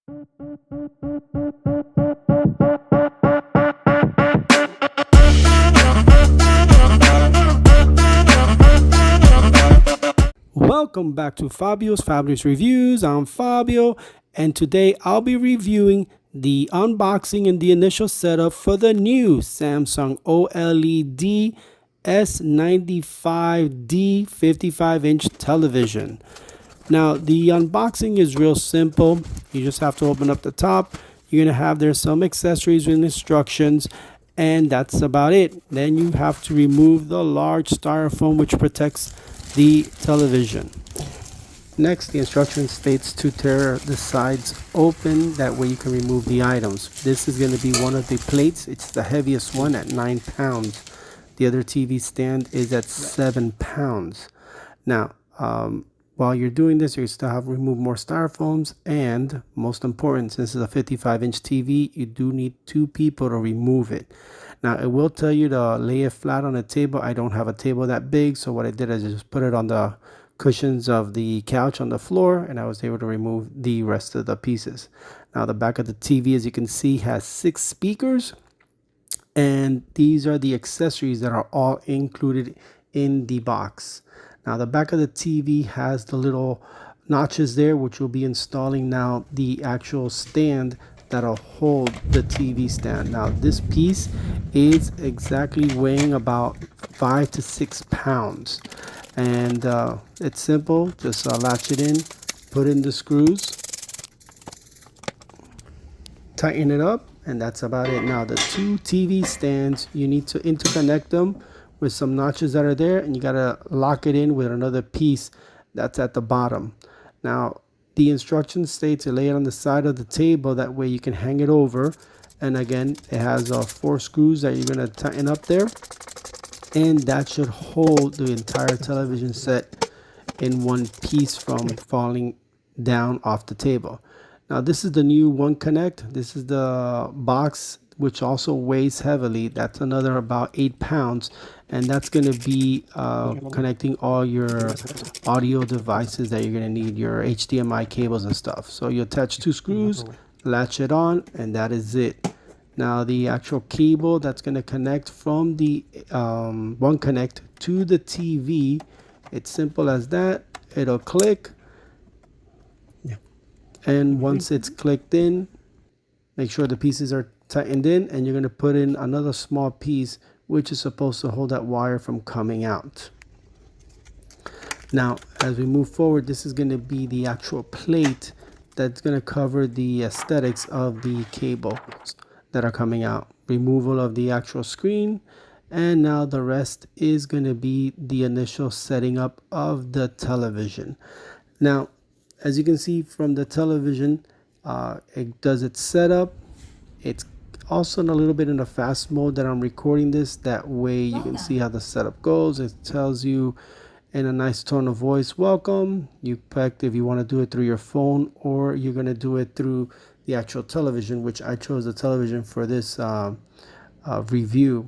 Welcome back to Fabio's Fabulous Reviews. I'm Fabio, and today I'll be reviewing the unboxing and the initial setup for the new Samsung OLED S95D 55-inch television. Now, the unboxing is real simple. You just have to open up the top. You're going to have there some accessories and instructions, and that's about it. Then you have to remove the large styrofoam which protects the television. Next, the instruction states to tear the sides open. That way you can remove the items. This is going to be one of the plates. It's the heaviest one at 9 pounds. The other TV stand is at 7 pounds. Now, while you're doing this, you still have to remove more styrofoams. And most important, since it's a 55-inch TV, you do need 2 people to remove it. Now, it will tell you to lay it flat on a table. I don't have a table that big, so what I did is I just put it on the cushions of the couch on the floor, and I was able to remove the rest of the pieces. Now, the back of the TV, as you can see, has 6 speakers, and these are the accessories that are all included in the box. Now, the back of the TV has the little notches there, which will be installing now the actual stand that'll hold the TV stand. Now, this piece is exactly weighing about 5 to 6 pounds. And it's simple. Just latch it in, put in the screws, tighten it up, and that's about it. Now, the 2 TV stands, you need to interconnect them with some notches that are there, and you gotta lock it in with another piece that's at the bottom. Now, the instruction states to lay it on the side of the table. That way you can hang it over. And again, it has 4 screws that you're gonna tighten up there, and that should hold the entire television set in one piece from falling down off the table. Now, this is the new One Connect. This is the box which also weighs heavily. That's another about 8 pounds, and that's going to be connecting all your audio devices that you're going to need, your HDMI cables and stuff. So you attach 2 screws, latch it on, and that is it. Now, the actual cable that's going to connect from the One Connect to the TV, it's simple as that. It'll click, and once it's clicked in, make sure the pieces are tightened in, and you're going to put in another small piece which is supposed to hold that wire from coming out. Now, as we move forward, this is going to be the actual plate that's going to cover the aesthetics of the cables that are coming out. Removal of the actual screen, and now the rest is going to be the initial setting up of the television. Now, as you can see from the television, it does its setup. It's also in a little bit in the fast mode that I'm recording this. That way you can see how the setup goes. It tells you in a nice tone of voice, welcome. You pick if you want to do it through your phone or you're going to do it through the actual television, which I chose the television for this review.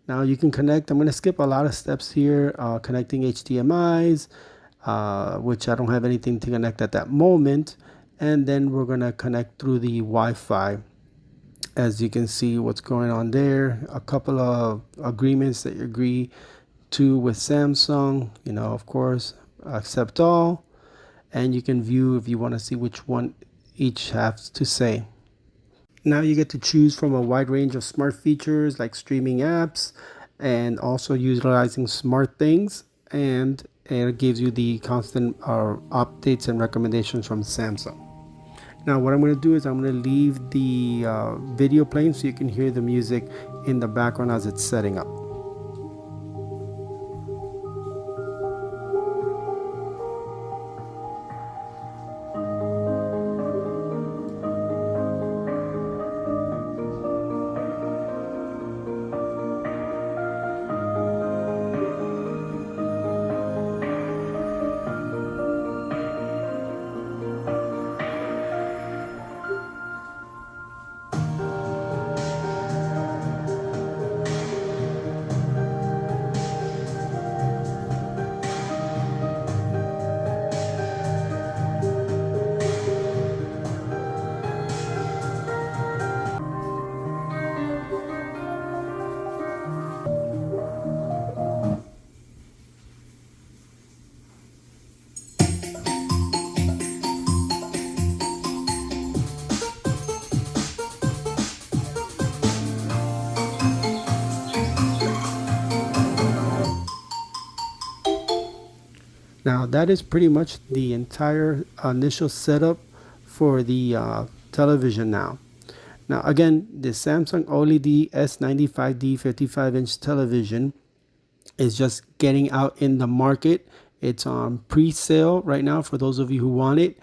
Now you can connect. I'm going to skip a lot of steps here, connecting HDMIs, which I don't have anything to connect at that moment. And then we're going to connect through the Wi-Fi. As you can see what's going on there, a couple of agreements that you agree to with Samsung, of course, accept all, and you can view if you want to see which one each has to say. Now you get to choose from a wide range of smart features like streaming apps and also utilizing smart things, and it gives you the constant updates and recommendations from Samsung. Now what I'm going to do is I'm going to leave the video playing so you can hear the music in the background as it's setting up. Now that is pretty much the entire initial setup for the television now. Now again, the Samsung OLED S95D 55-inch television is just getting out in the market. It's on pre-sale right now for those of you who want it,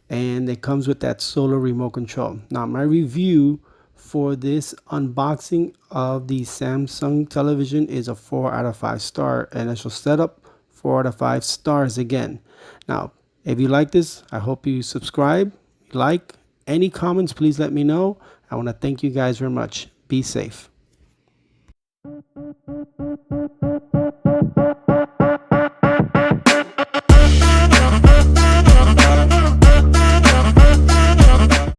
and it comes with that solar remote control. Now my review for this unboxing of the Samsung television is a 4 out of 5 star initial setup, 4 out of 5 stars again. Now if you like this, I hope you subscribe, like. Any comments, please let me know. I want to thank you guys very much. Be safe.